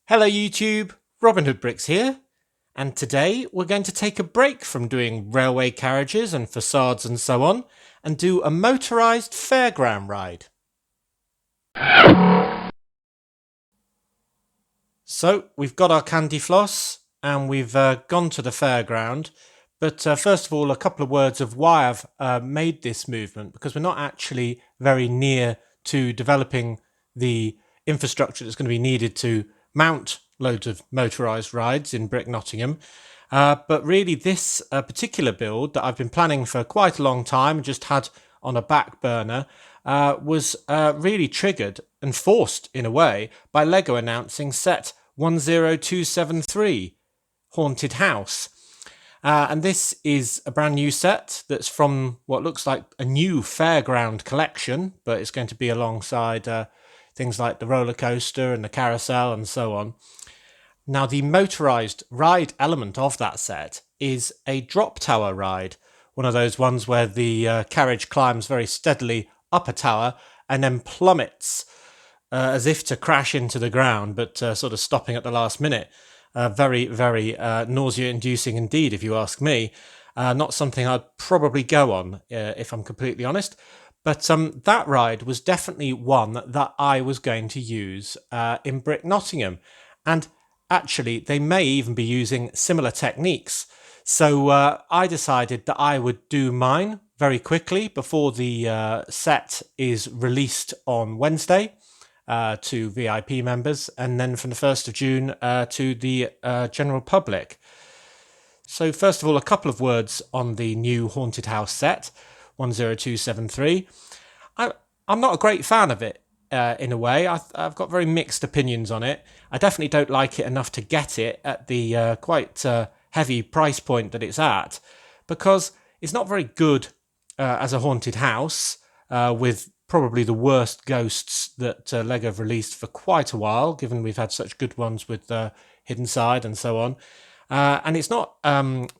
Hello YouTube, Robin Hood Bricks here, and today we're going to take a break from doing railway carriages and facades and so on, and do a motorised fairground ride. So we've got our candy floss and we've gone to the fairground, but first of all a couple of words of why I've made this movement, because we're not actually very near to developing the infrastructure that's going to be needed to mount loads of motorised rides in Brick Nottingham. But really this particular build that I've been planning for quite a long time, just had on a back burner, was really triggered and forced in a way by LEGO announcing set 10273, Haunted House. And this is a brand new set that's from what looks like a new fairground collection, but it's going to be alongside things like the roller coaster and the carousel and so on. Now, the motorised ride element of that set is a drop tower ride, one of those ones where the carriage climbs very steadily up a tower and then plummets as if to crash into the ground, but sort of stopping at the last minute. Very, very nausea-inducing indeed, if you ask me. Not something I'd probably go on, if I'm completely honest. But that ride was definitely one that I was going to use in Brick Nottingham. And actually, they may even be using similar techniques. So I decided that I would do mine very quickly before the set is released on Wednesday to VIP members, and then from the 1st of June to the general public. So first of all, a couple of words on the new Haunted House set, 10273. I'm not a great fan of it in a way. I've got very mixed opinions on it. I definitely don't like it enough to get it at the quite heavy price point that it's at, because it's not very good as a haunted house, with probably the worst ghosts that LEGO have released for quite a while, given we've had such good ones with Hidden Side and so on. And it's not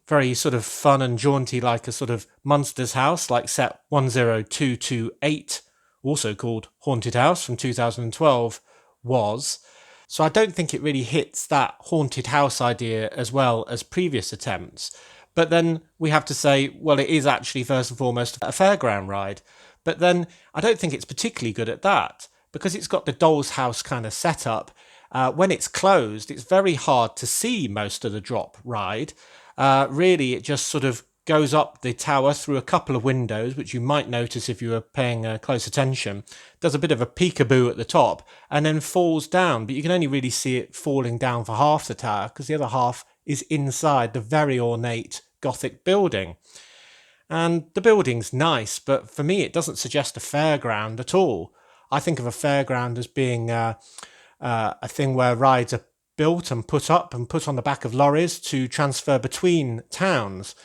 very sort of fun and jaunty like a sort of monsters house like set 10228, also called Haunted House from 2012, was. So I don't think it really hits that haunted house idea as well as previous attempts. But then we have to say, well, it is actually first and foremost a fairground ride. But then I don't think it's particularly good at that, because it's got the doll's house kind of setup. When it's closed, it's very hard to see most of the drop ride. Really, it just sort of goes up the tower through a couple of windows, which you might notice if you were paying close attention, does a bit of a peekaboo at the top, and then falls down. But you can only really see it falling down for half the tower, because the other half is inside the very ornate Gothic building. And the building's nice, but for me it doesn't suggest a fairground at all. I think of a fairground as being a thing where rides are built and put up and put on the back of lorries to transfer between towns.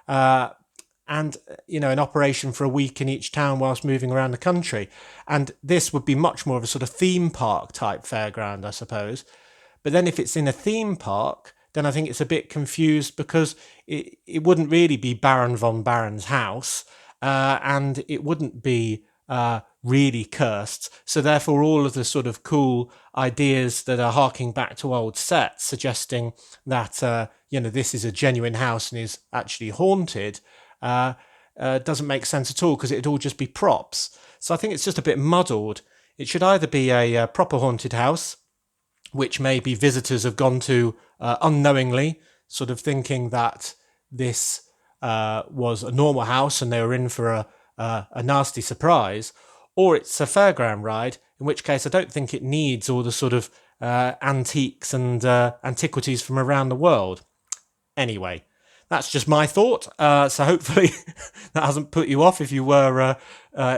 And, you know, in operation for a week in each town whilst moving around the country. And this would be much more of a sort of theme park type fairground, I suppose. But then if it's in a theme park, then I think it's a bit confused, because it wouldn't really be Baron von Baron's house, and it wouldn't be really cursed. So therefore all of the sort of cool ideas that are harking back to old sets, suggesting that this is a genuine house and is actually haunted, doesn't make sense at all, because it'd all just be props. So I think it's just a bit muddled. It should either be a proper haunted house, which maybe visitors have gone to unknowingly, sort of thinking that this was a normal house and they were in for a nasty surprise, or it's a fairground ride, in which case I don't think it needs all the sort of antiques and antiquities from around the world. Anyway, that's just my thought, so hopefully that hasn't put you off if you were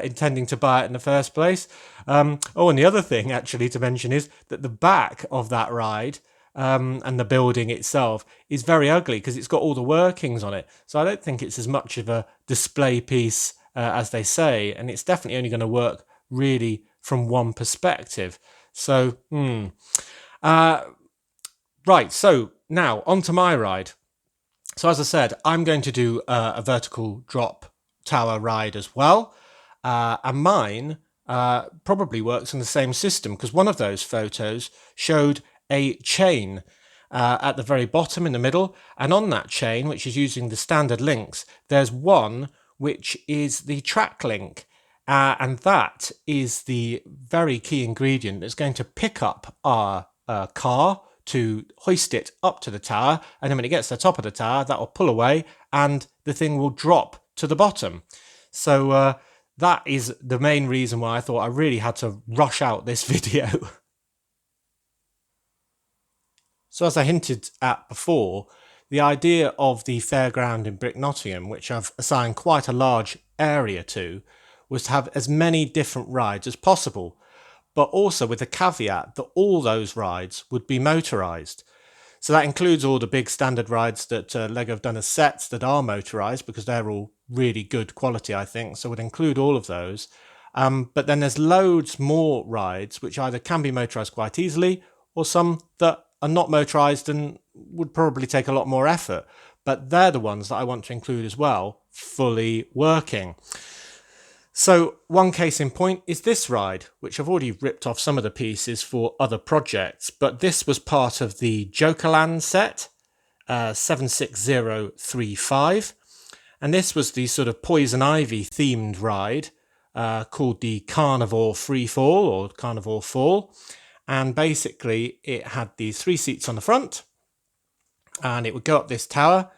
intending to buy it in the first place. And the other thing actually to mention is that the back of that ride and the building itself is very ugly, because it's got all the workings on it. So I don't think it's as much of a display piece as they say, and it's definitely only going to work really from one perspective. So, right, so now onto my ride. So as I said, I'm going to do a vertical drop tower ride as well, and mine probably works on the same system, because one of those photos showed a chain at the very bottom in the middle, and on that chain, which is using the standard links, there's one which is the track link, and that is the very key ingredient that's going to pick up our car to hoist it up to the tower, and then when it gets to the top of the tower, that will pull away and the thing will drop to the bottom. So that is the main reason why I thought I really had to rush out this video. So as I hinted at before, the idea of the fairground in Brick Nottingham, which I've assigned quite a large area to, was to have as many different rides as possible, but also with the caveat that all those rides would be motorised. So that includes all the big standard rides that LEGO have done as sets that are motorised, because they're all really good quality, I think, so it would include all of those. But then there's loads more rides which either can be motorised quite easily, or some that are not motorised and would probably take a lot more effort. But they're the ones that I want to include as well, fully working. So one case in point is this ride, which I've already ripped off some of the pieces for other projects, but this was part of the Jokerland set, 76035. And this was the sort of Poison Ivy themed ride called the Carnival Fall or Carnival Fall. And basically it had these 3 seats on the front, and it would go up this tower,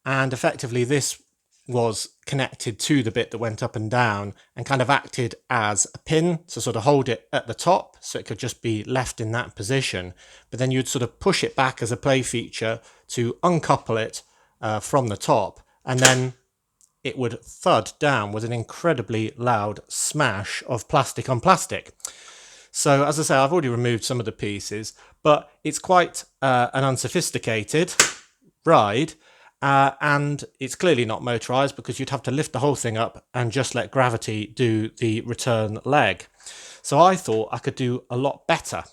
and effectively this was connected to the bit that went up and down and kind of acted as a pin to sort of hold it at the top, so it could just be left in that position. But then you'd sort of push it back as a play feature to uncouple it from the top, and then it would thud down with an incredibly loud smash of plastic on plastic. So as I say, I've already removed some of the pieces, but it's quite an unsophisticated ride, and it's clearly not motorised, because you'd have to lift the whole thing up and just let gravity do the return leg. So I thought I could do a lot better.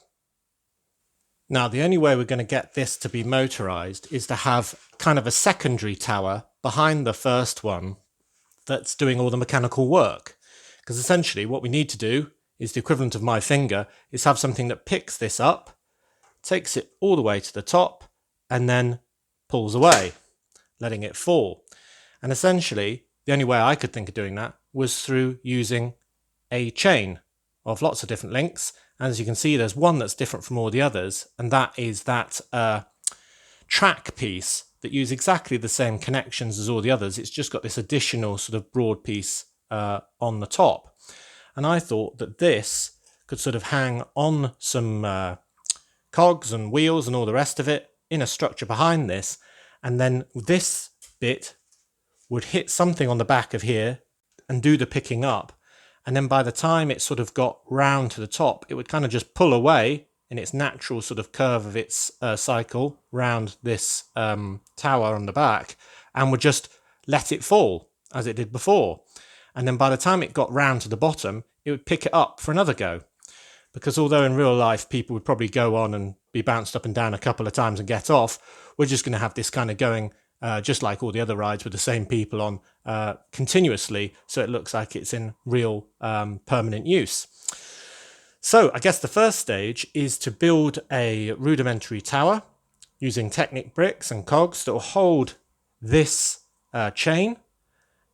Now, the only way we're going to get this to be motorised is to have kind of a secondary tower behind the first one that's doing all the mechanical work. Because essentially what we need to do is the equivalent of my finger, is have something that picks this up, takes it all the way to the top, and then pulls away, letting it fall. And essentially, the only way I could think of doing that was through using a chain of lots of different links. And as you can see, there's one that's different from all the others, and that is that track piece that use exactly the same connections as all the others. It's just got this additional sort of broad piece on the top. And I thought that this could sort of hang on some cogs and wheels and all the rest of it in a structure behind this. And then this bit would hit something on the back of here and do the picking up. And then by the time it sort of got round to the top, it would kind of just pull away in its natural sort of curve of its cycle round this tower on the back, and would just let it fall as it did before. And then by the time it got round to the bottom, it would pick it up for another go. Because although in real life people would probably go on and be bounced up and down a couple of times and get off, we're just going to have this kind of going just like all the other rides with the same people on continuously, so it looks like it's in real permanent use. So I guess the first stage is to build a rudimentary tower using Technic bricks and cogs that will hold this chain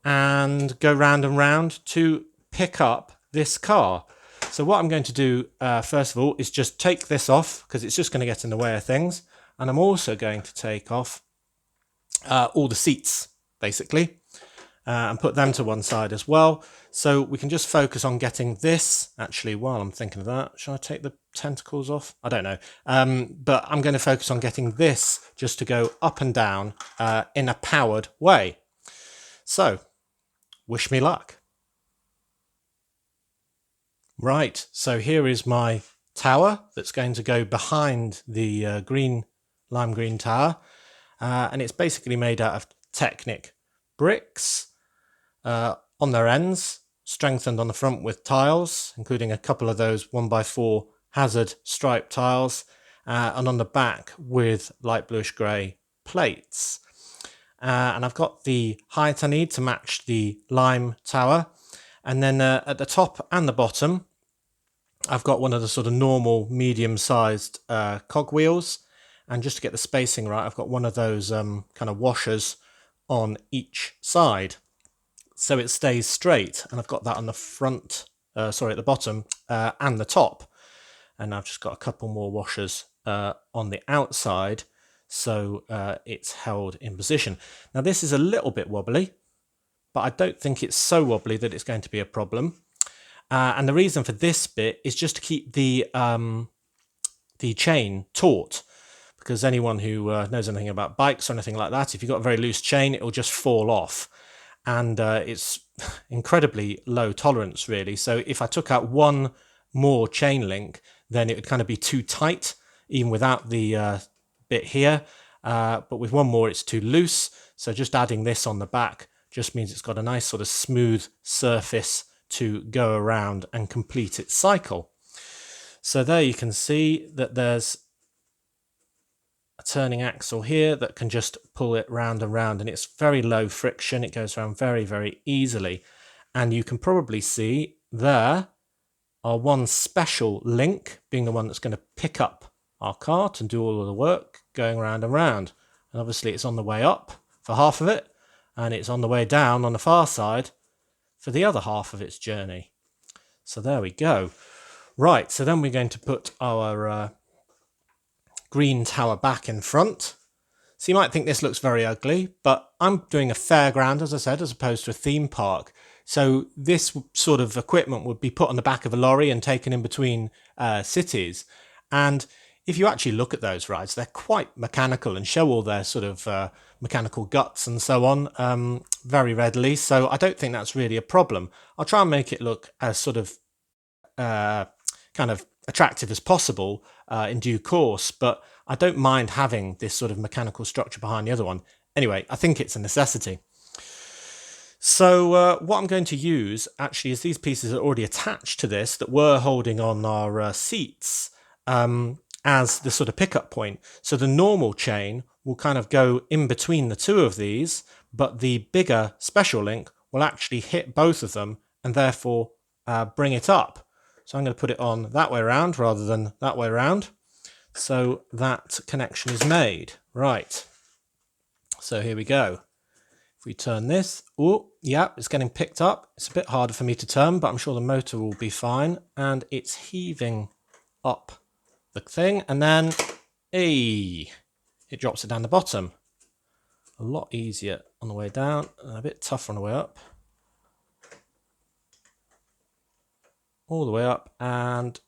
and go round and round to pick up this car. So what I'm going to do first of all is just take this off, because it's just going to get in the way of things. And I'm also going to take off all the seats, basically, and put them to one side as well. So we can just focus on getting this. Actually, while I'm thinking of that, should I take the tentacles off? I don't know. But I'm going to focus on getting this just to go up and down in a powered way. So, wish me luck. Right, so here is my tower that's going to go behind the lime green tower. And it's basically made out of Technic bricks on their ends, strengthened on the front with tiles, including a couple of those 1x4 hazard stripe tiles, and on the back with light bluish grey plates. And I've got the height I need to match the lime tower. And then at the top and the bottom, I've got one of the sort of normal medium-sized cogwheels, and just to get the spacing right, I've got one of those kind of washers on each side, so it stays straight. And I've got that on the front, at the bottom and the top. And I've just got a couple more washers on the outside, so it's held in position. Now this is a little bit wobbly, but I don't think it's so wobbly that it's going to be a problem. And the reason for this bit is just to keep the chain taut, because anyone who knows anything about bikes or anything like that, if you've got a very loose chain, it will just fall off. And it's incredibly low tolerance, really. So if I took out one more chain link, then it would kind of be too tight, even without the bit here. But with one more, it's too loose. So just adding this on the back just means it's got a nice sort of smooth surface to go around and complete its cycle. So there you can see that there's a turning axle here that can just pull it round and round, and it's very low friction. It goes around very, very easily. And you can probably see there our one special link being the one that's going to pick up our cart and do all of the work going round and round. And obviously it's on the way up for half of it, and it's on the way down on the far side for the other half of its journey. So there we go. Right, so then we're going to put our green tower back in front. So you might think this looks very ugly, but I'm doing a fairground, as I said, as opposed to a theme park. So this sort of equipment would be put on the back of a lorry and taken in between cities. And if you actually look at those rides, they're quite mechanical and show all their sort of mechanical guts and so on very readily. So I don't think that's really a problem. I'll try and make it look as sort of kind of attractive as possible in due course, but I don't mind having this sort of mechanical structure behind the other one. Anyway, I think it's a necessity. So what I'm going to use actually is these pieces that are already attached to this that were holding on our seats as the sort of pickup point. So the normal chain will kind of go in between the two of these, but the bigger special link will actually hit both of them and therefore bring it up. So I'm going to put it on that way around rather than that way around. So that connection is made. Right. So here we go. If we turn this, oh, yeah, it's getting picked up. It's a bit harder for me to turn, but I'm sure the motor will be fine. And it's heaving up the thing. And then, hey, it drops it down the bottom. A lot easier on the way down and a bit tougher on the way up. All the way up and,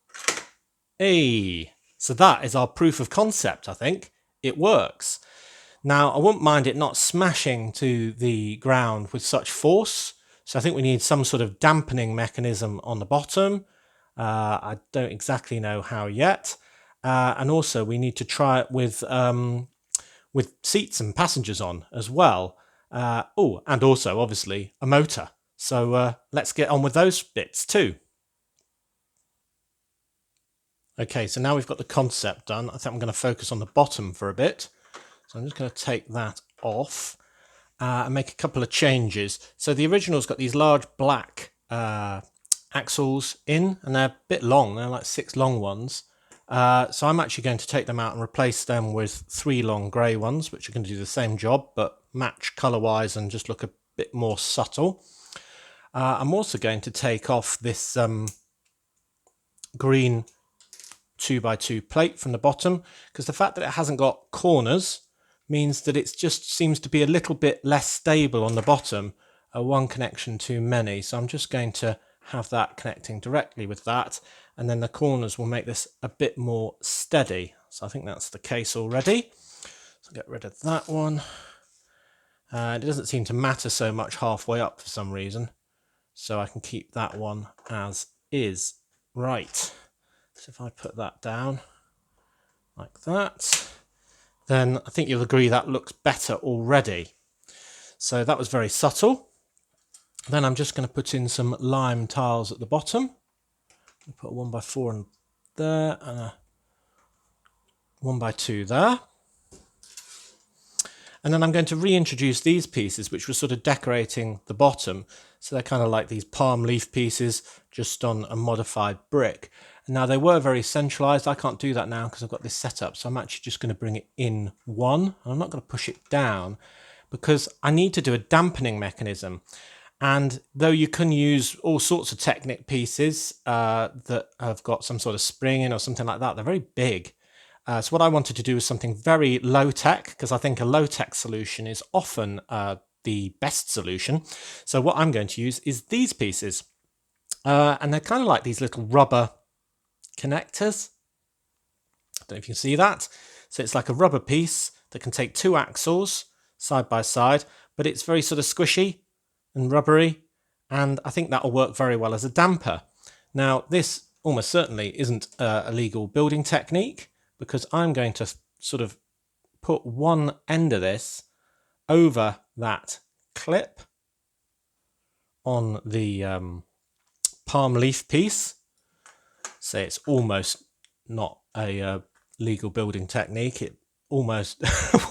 hey. So that is our proof of concept, I think. It works. Now, I wouldn't mind it not smashing to the ground with such force. So I think we need some sort of dampening mechanism on the bottom. I don't exactly know how yet. And also we need to try it with seats and passengers on as well. And also, obviously, a motor. So let's get on with those bits too. Okay, so now we've got the concept done. I think I'm going to focus on the bottom for a bit. So I'm just going to take that off and make a couple of changes. So the original's got these large black axles in, and they're a bit long. They're like 6 long ones. So I'm actually going to take them out and replace them with 3 long grey ones, which are going to do the same job, but match colour-wise and just look a bit more subtle. I'm also going to take off this green 2x2 plate from the bottom, because the fact that it hasn't got corners means that it just seems to be a little bit less stable on the bottom, one connection too many. So I'm just going to have that connecting directly with that, and then the corners will make this a bit more steady. So I think that's the case already. So get rid of that one. It doesn't seem to matter so much halfway up for some reason, so I can keep that one as is. Right. So if I put that down like that, then I think you'll agree that looks better already. So that was very subtle. Then I'm just going to put in some lime tiles at the bottom. I'll put a 1x4 in there and a 1x2 there. And then I'm going to reintroduce these pieces, which were sort of decorating the bottom. So they're kind of like these palm leaf pieces just on a modified brick. And now they were very centralized. I can't do that now because I've got this set up. So I'm actually just going to bring it in one. I'm not going to push it down because I need to do a dampening mechanism. And though you can use all sorts of Technic pieces that have got some sort of spring in or something like that, they're very big. So what I wanted to do is something very low-tech, because I think a low-tech solution is often the best solution. So what I'm going to use is these pieces. And they're kind of like these little rubber connectors. I don't know if you can see that. So it's like a rubber piece that can take two axles side by side, but it's very sort of squishy and rubbery, and I think that'll work very well as a damper. Now, this almost certainly isn't a legal building technique, because I'm going to sort of put one end of this over that clip on the palm leaf piece. So it's almost not a legal building technique. It almost,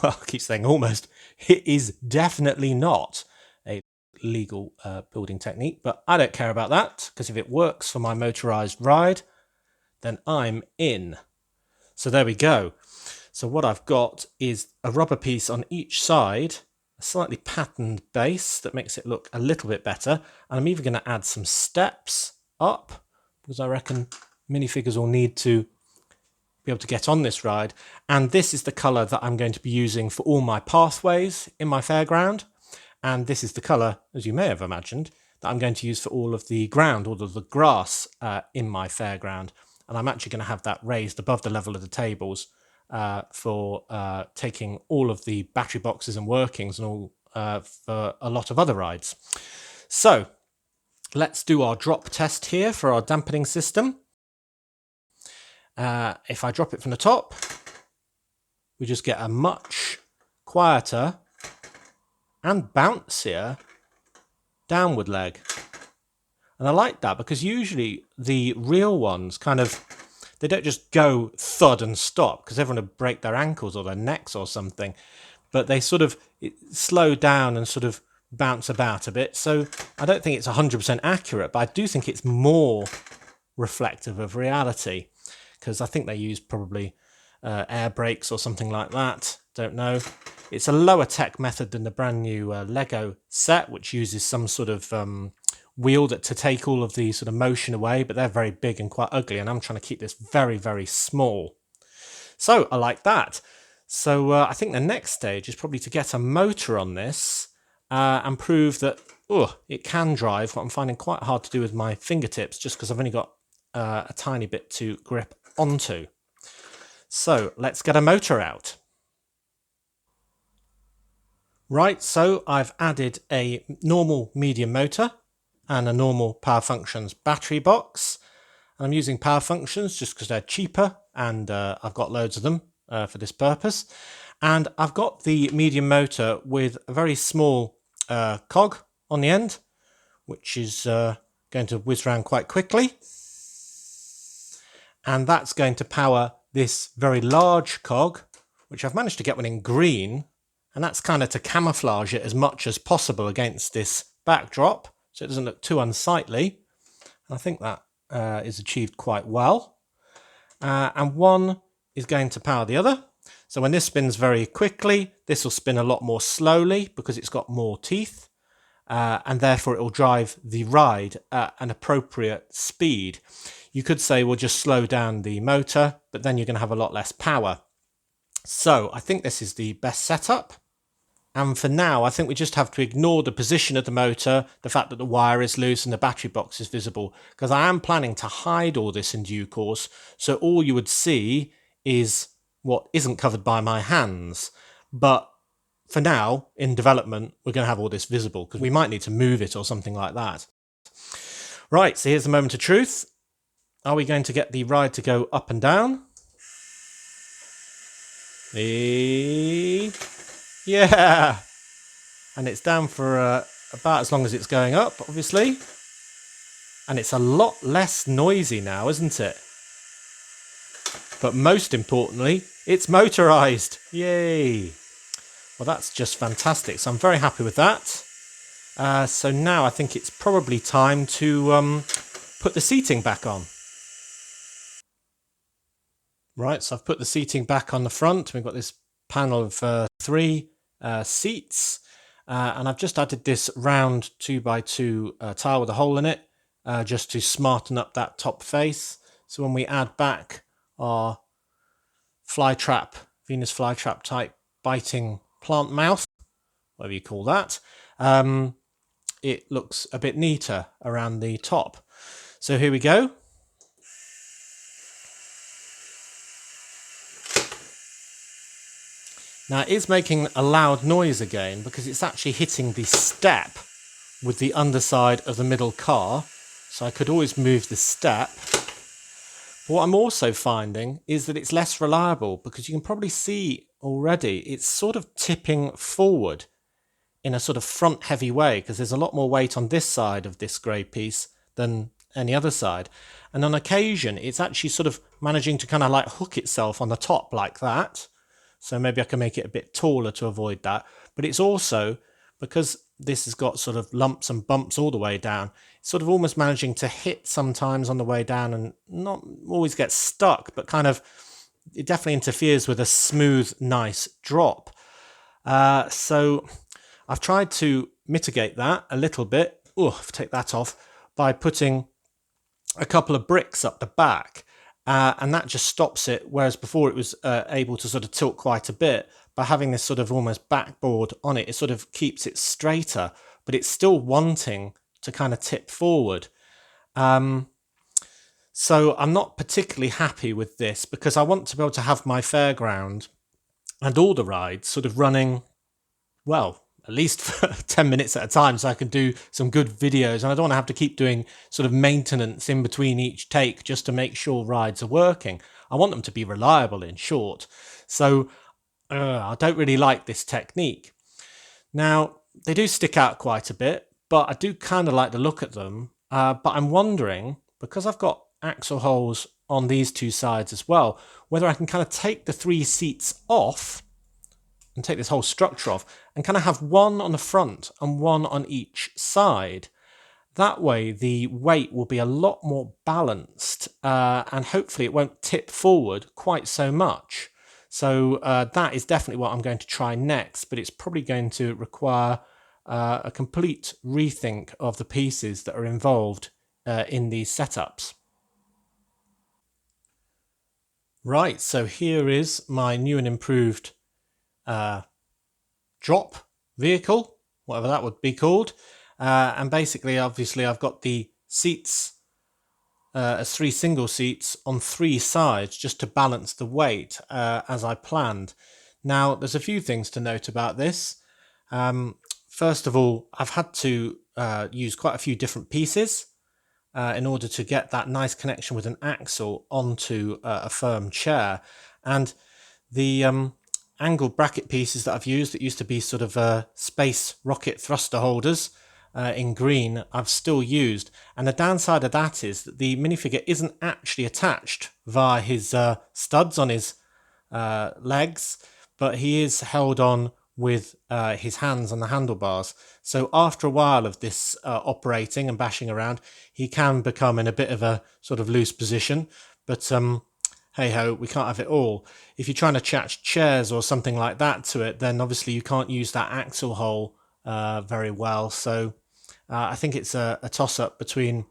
well, I keep saying almost, it is definitely not a legal building technique, but I don't care about that, because if it works for my motorized ride, then I'm in. So there we go. So what I've got is a rubber piece on each side, a slightly patterned base that makes it look a little bit better. And I'm even going to add some steps up, because I reckon minifigures will need to be able to get on this ride. And this is the colour that I'm going to be using for all my pathways in my fairground. And this is the colour, as you may have imagined, that I'm going to use for all of the ground, all of the grass in my fairground. And I'm actually going to have that raised above the level of the tables for taking all of the battery boxes and workings and all for a lot of other rides. So let's do our drop test here for our dampening system. If I drop it from the top, we just get a much quieter and bouncier downward leg. And I like that, because usually the real ones kind of, they don't just go thud and stop, because everyone would break their ankles or their necks or something, but they sort of slow down and sort of bounce about a bit. So I don't think it's 100% accurate, but I do think it's more reflective of reality, because I think they use probably air brakes or something like that. Don't know. It's a lower tech method than the brand new Lego set, which uses some sort of wheel to take all of the sort of motion away, but they're very big and quite ugly, and I'm trying to keep this very, very small. So I like that. So I think the next stage is probably to get a motor on this and prove that it can drive, what I'm finding quite hard to do with my fingertips, just because I've only got a tiny bit to grip onto. So let's get a motor out. Right, so I've added a normal medium motor and a normal Power Functions battery box. And I'm using Power Functions just because they're cheaper, and I've got loads of them for this purpose. And I've got the medium motor with a very small cog on the end, which is going to whiz around quite quickly. And that's going to power this very large cog, which I've managed to get one in green. And that's kind of to camouflage it as much as possible against this backdrop, so it doesn't look too unsightly. And I think that is achieved quite well. And one is going to power the other. So when this spins very quickly, this will spin a lot more slowly because it's got more teeth. And therefore it will drive the ride at an appropriate speed. You could say we'll just slow down the motor, but then you're going to have a lot less power. So I think this is the best setup. And for now, I think we just have to ignore the position of the motor, the fact that the wire is loose and the battery box is visible, because I am planning to hide all this in due course. So all you would see is what isn't covered by my hands. But for now, in development, we're going to have all this visible, because we might need to move it or something like that. Right, so here's the moment of truth. Are we going to get the ride to go up and down? Yeah, and it's down for about as long as it's going up, obviously. And it's a lot less noisy now, isn't it? But most importantly, it's motorised. Yay! Well, that's just fantastic. So I'm very happy with that. So now I think it's probably time to put the seating back on. Right, so I've put the seating back on the front. We've got this panel of 3 seats. And I've just added this round 2x2 tile with a hole in it, just to smarten up that top face. So when we add back our flytrap, Venus flytrap type biting plant mouth, whatever you call that, it looks a bit neater around the top. So here we go. Now it is making a loud noise again because it's actually hitting the step with the underside of the middle car. So I could always move the step. But what I'm also finding is that it's less reliable because you can probably see already it's sort of tipping forward in a sort of front heavy way because there's a lot more weight on this side of this grey piece than any other side. And on occasion it's actually sort of managing to kind of like hook itself on the top like that. So maybe I can make it a bit taller to avoid that. But it's also, because this has got sort of lumps and bumps all the way down, it's sort of almost managing to hit sometimes on the way down and not always get stuck, but kind of, it definitely interferes with a smooth, nice drop. So I've tried to mitigate that a little bit. Take that off by putting a couple of bricks up the back. And that just stops it, whereas before it was able to sort of tilt quite a bit. By having this sort of almost backboard on it, it sort of keeps it straighter, but it's still wanting to kind of tip forward. So I'm not particularly happy with this because I want to be able to have my fairground and all the rides sort of running, well, at least for 10 minutes at a time so I can do some good videos, and I don't want to have to keep doing sort of maintenance in between each take just to make sure rides are working. I want them to be reliable, in short. So I don't really like this technique. Now, they do stick out quite a bit, but I do kind of like the look at them. But I'm wondering, because I've got axle holes on these 2 sides as well, whether I can kind of take the 3 seats off and take this whole structure off and kind of have one on the front and one on each side. That way the weight will be a lot more balanced and hopefully it won't tip forward quite so much. So that is definitely what I'm going to try next, but it's probably going to require a complete rethink of the pieces that are involved in these setups. Right, so here is my new and improved drop vehicle, whatever that would be called. And basically, obviously, I've got the seats as 3 single seats on 3 sides just to balance the weight as I planned. Now, there's a few things to note about this. First of all, I've had to use quite a few different pieces in order to get that nice connection with an axle onto a firm chair. And the angled bracket pieces that I've used, that used to be sort of space rocket thruster holders in green, I've still used. And the downside of that is that the minifigure isn't actually attached via his studs on his legs, but he is held on with his hands on the handlebars. So after a while of this operating and bashing around, he can become in a bit of a sort of loose position. But hey ho, we can't have it all. If you're trying to attach chairs or something like that to it, then obviously you can't use that axle hole very well. So I think it's a toss-up between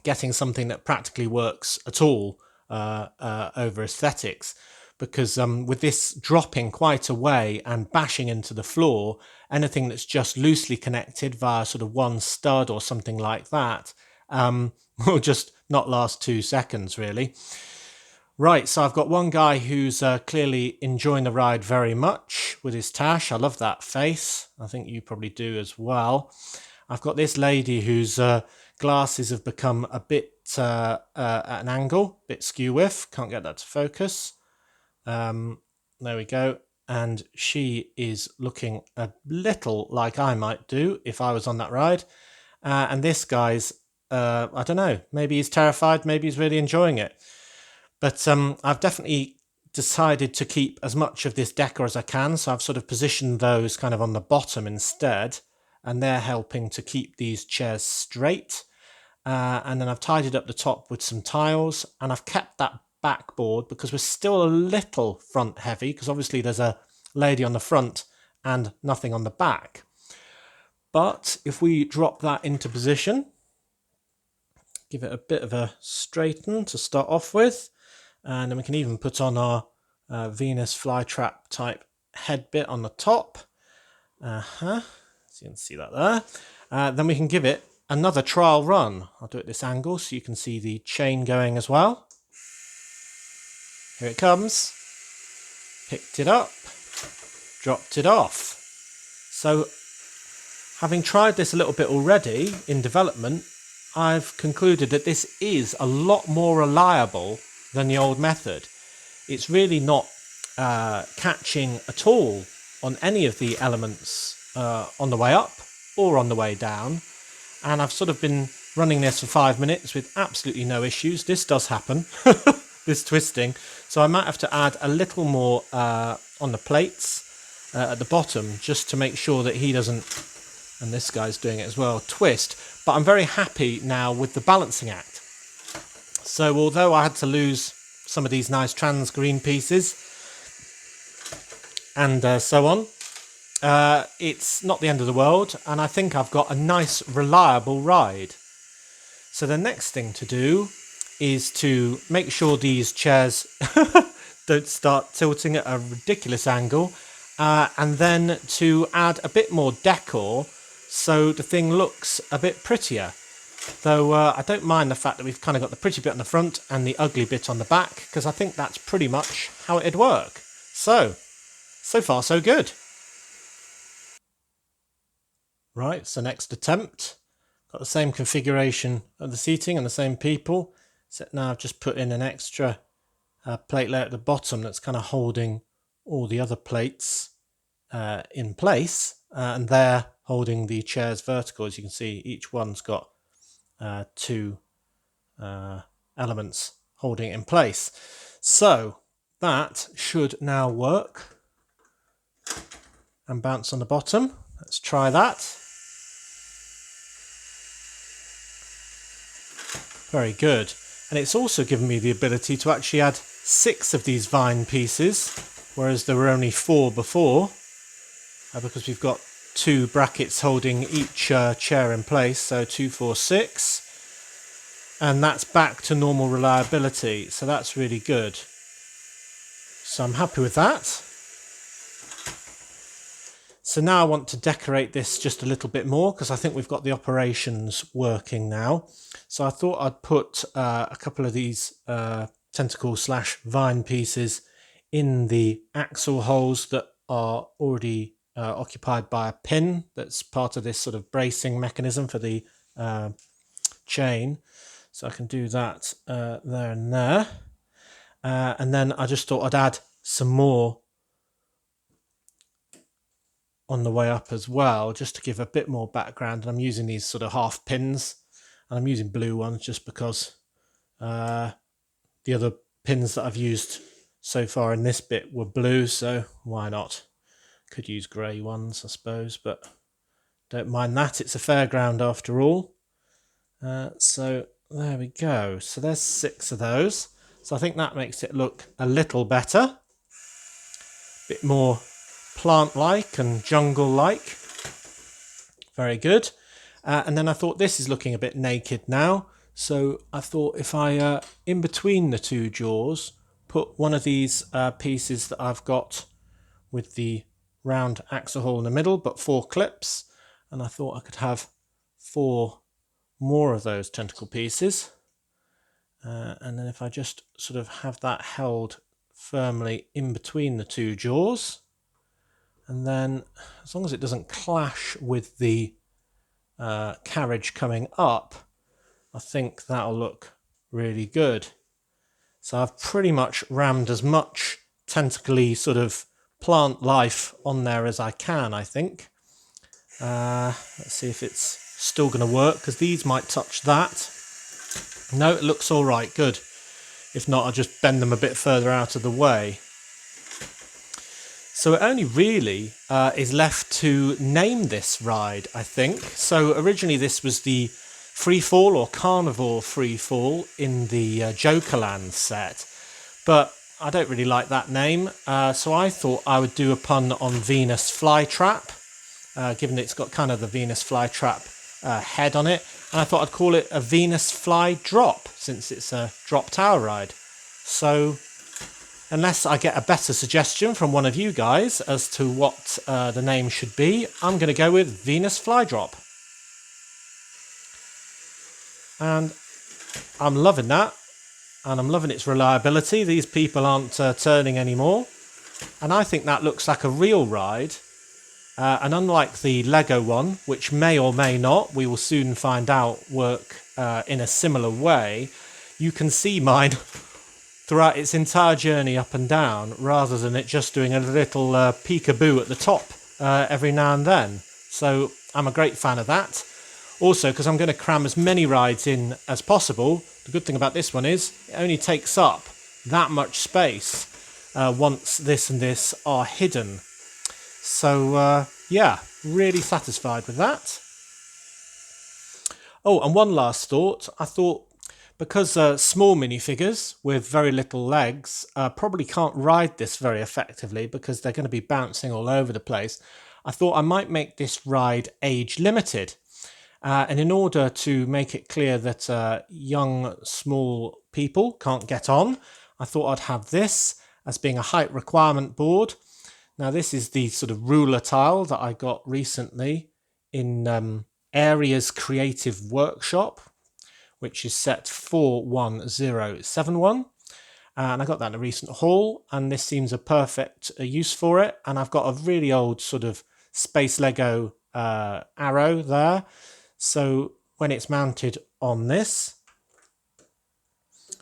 getting something that practically works at all over aesthetics, because with this dropping quite away and bashing into the floor, anything that's just loosely connected via sort of one stud or something like that will just not last 2 seconds really. Right, so I've got one guy who's clearly enjoying the ride very much with his tash. I love that face. I think you probably do as well. I've got this lady whose glasses have become a bit at an angle, a bit skew-whiff. Can't get that to focus. There we go. And she is looking a little like I might do if I was on that ride. And this guy's, I don't know, maybe he's terrified, maybe he's really enjoying it. But I've definitely decided to keep as much of this decor as I can, so I've sort of positioned those kind of on the bottom instead, and they're helping to keep these chairs straight. And then I've tidied up the top with some tiles, and I've kept that backboard because we're still a little front heavy, because obviously there's a lady on the front and nothing on the back. But if we drop that into position, give it a bit of a straighten to start off with, and then we can even put on our Venus flytrap type head bit on the top. So you can see that there. Then we can give it another trial run. I'll do it at this angle so you can see the chain going as well. Here it comes. Picked it up, dropped it off. So having tried this a little bit already in development, I've concluded that this is a lot more reliable than the old method. It's really not catching at all on any of the elements on the way up or on the way down. And I've sort of been running this for 5 minutes with absolutely no issues. This does happen, this twisting. So I might have to add a little more on the plates at the bottom, just to make sure that he doesn't, and this guy's doing it as well, twist. But I'm very happy now with the balancing act. So although I had to lose some of these nice trans green pieces and so on, it's not the end of the world, and I think I've got a nice reliable ride. So the next thing to do is to make sure these chairs don't start tilting at a ridiculous angle, and then to add a bit more decor so the thing looks a bit prettier. Though I don't mind the fact that we've kind of got the pretty bit on the front and the ugly bit on the back, because I think that's pretty much how it'd work. So far so good. Right, so next attempt. Got the same configuration of the seating and the same people, except now I've just put in an extra plate layer at the bottom that's kind of holding all the other plates in place, and they're holding the chairs vertical. As you can see, each one's got two elements holding it in place. So that should now work and bounce on the bottom. Let's try that. Very good. And it's also given me the ability to actually add 6 of these vine pieces, whereas there were only 4 before, because we've got 2 brackets holding each chair in place, so 2, 4, 6. And that's back to normal reliability, so that's really good. So I'm happy with that. So now I want to decorate this just a little bit more, because I think we've got the operations working now. So I thought I'd put a couple of these tentacle / vine pieces in the axle holes that are already occupied by a pin that's part of this sort of bracing mechanism for the chain. So I can do that there and there. And then I just thought I'd add some more on the way up as well, just to give a bit more background. And I'm using these sort of half pins, and I'm using blue ones just because the other pins that I've used so far in this bit were blue, so why not? Could use grey ones, I suppose, but don't mind that. It's a fairground after all. So there we go. So there's 6 of those. So I think that makes it look a little better. Bit more plant-like and jungle-like. Very good. And then I thought this is looking a bit naked now. So I thought if I, in between the 2 jaws, put one of these pieces that I've got with the round axle hole in the middle, but 4 clips. And I thought I could have 4 more of those tentacle pieces. And then if I just sort of have that held firmly in between the 2 jaws, and then as long as it doesn't clash with the carriage coming up, I think that'll look really good. So I've pretty much rammed as much tentacly sort of plant life on there as I can, I think. Let's see if it's still going to work, because these might touch that. No, it looks all right, good. If not, I'll just bend them a bit further out of the way. So it only really is left to name this ride, I think. So originally this was the Free Fall or Carnival Free Fall in the Jokerland set, but I don't really like that name, so I thought I would do a pun on Venus Flytrap, given it's got kind of the Venus Flytrap head on it, and I thought I'd call it a Venus Fly Drop, since it's a drop tower ride. So unless I get a better suggestion from one of you guys as to what the name should be, I'm going to go with Venus Flydrop. And I'm loving that. And I'm loving its reliability. These people aren't turning anymore. And I think that looks like a real ride. And unlike the Lego one, which may or may not, we will soon find out, work in a similar way, you can see mine throughout its entire journey up and down, rather than it just doing a little peekaboo at the top every now and then. So I'm a great fan of that. Also, because I'm going to cram as many rides in as possible, the good thing about this one is it only takes up that much space once this and this are hidden. So yeah, really satisfied with that. Oh, and one last thought. I thought, because small minifigures with very little legs probably can't ride this very effectively because they're going to be bouncing all over the place, I thought I might make this ride age limited. And in order to make it clear that young, small people can't get on, I thought I'd have this as being a height requirement board. Now, this is the sort of ruler tile that I got recently in Area's Creative Workshop, which is set 41071. And I got that in a recent haul, and this seems a perfect use for it. And I've got a really old sort of Space Lego arrow there. So when it's mounted on this,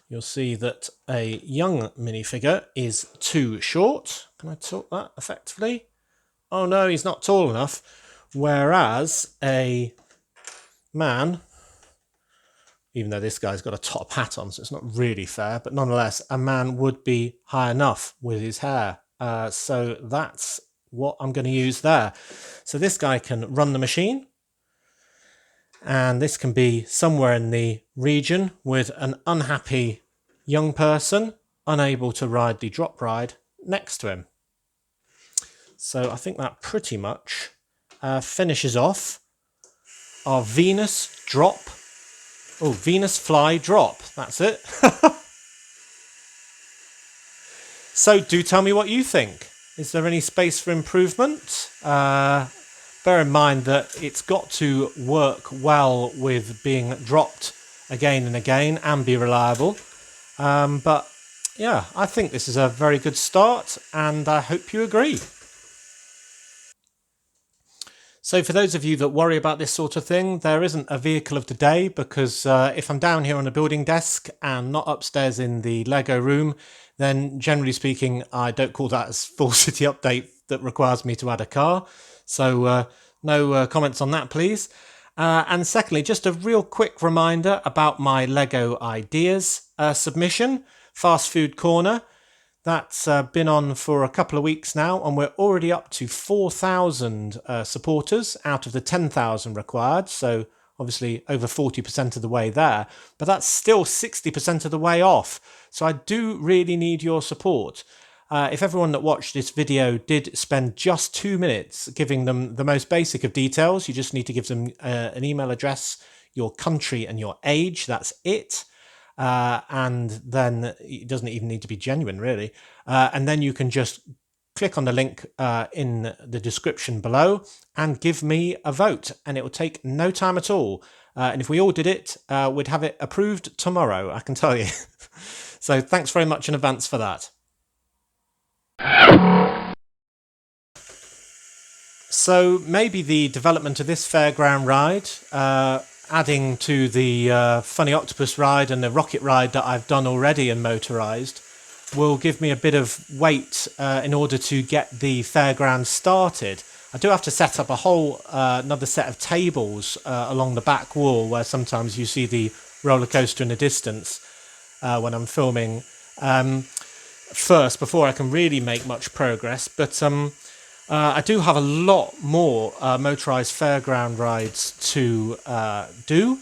you'll see that a young minifigure is too short. Can I tilt that effectively? Oh no, he's not tall enough. Whereas a man, even though this guy's got a top hat on, so it's not really fair, but nonetheless, a man would be high enough with his hair. So that's what I'm going to use there. So this guy can run the machine. And this can be somewhere in the region with an unhappy young person unable to ride the drop ride next to him. So I think that pretty much finishes off our Venus drop. Oh, Venus Fly Drop. That's it. So do tell me what you think. Is there any space for improvement? Bear in mind that it's got to work well with being dropped again and again and be reliable. But yeah, I think this is a very good start, and I hope you agree. So for those of you that worry about this sort of thing, there isn't a vehicle of the day, because if I'm down here on a building desk and not upstairs in the Lego room, then generally speaking, I don't call that a full city update that requires me to add a car. So no comments on that, please. And secondly, just a real quick reminder about my Lego Ideas submission, Fast Food Corner. That's been on for a couple of weeks now, and we're already up to 4,000 supporters out of the 10,000 required. So obviously over 40% of the way there, but that's still 60% of the way off. So I do really need your support. If everyone that watched this video did spend just 2 minutes giving them the most basic of details, you just need to give them an email address, your country and your age. That's it. And then it doesn't even need to be genuine, really. And then you can just click on the link in the description below and give me a vote. And it will take no time at all. And if we all did it, we'd have it approved tomorrow, I can tell you. So thanks very much in advance for that. So maybe the development of this fairground ride, adding to the funny octopus ride and the rocket ride that I've done already in Motorised, will give me a bit of weight in order to get the fairground started. I do have to set up a whole another set of tables along the back wall, where sometimes you see the roller coaster in the distance when I'm filming. first before I can really make much progress. But I do have a lot more motorised fairground rides to do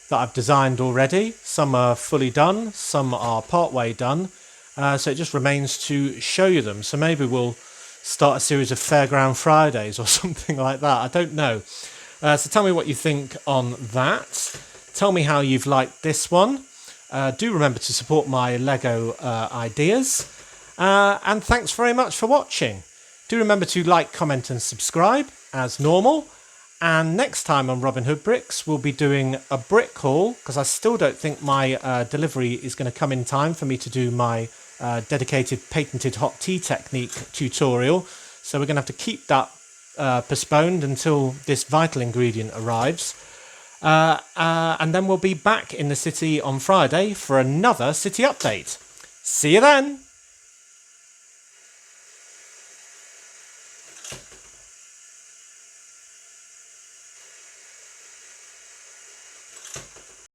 that I've designed already. Some are fully done, some are partway done. So it just remains to show you them. So maybe we'll start a series of Fairground Fridays or something like that. I don't know. So tell me what you think on that. Tell me how you've liked this one. Do remember to support my Lego ideas. And thanks very much for watching. Do remember to like, comment and subscribe as normal. And next time on Robin Hood Bricks, we'll be doing a brick haul, because I still don't think my delivery is going to come in time for me to do my dedicated patented hot tea technique tutorial. So we're going to have to keep that postponed until this vital ingredient arrives. And then we'll be back in the city on Friday for another city update. See you then!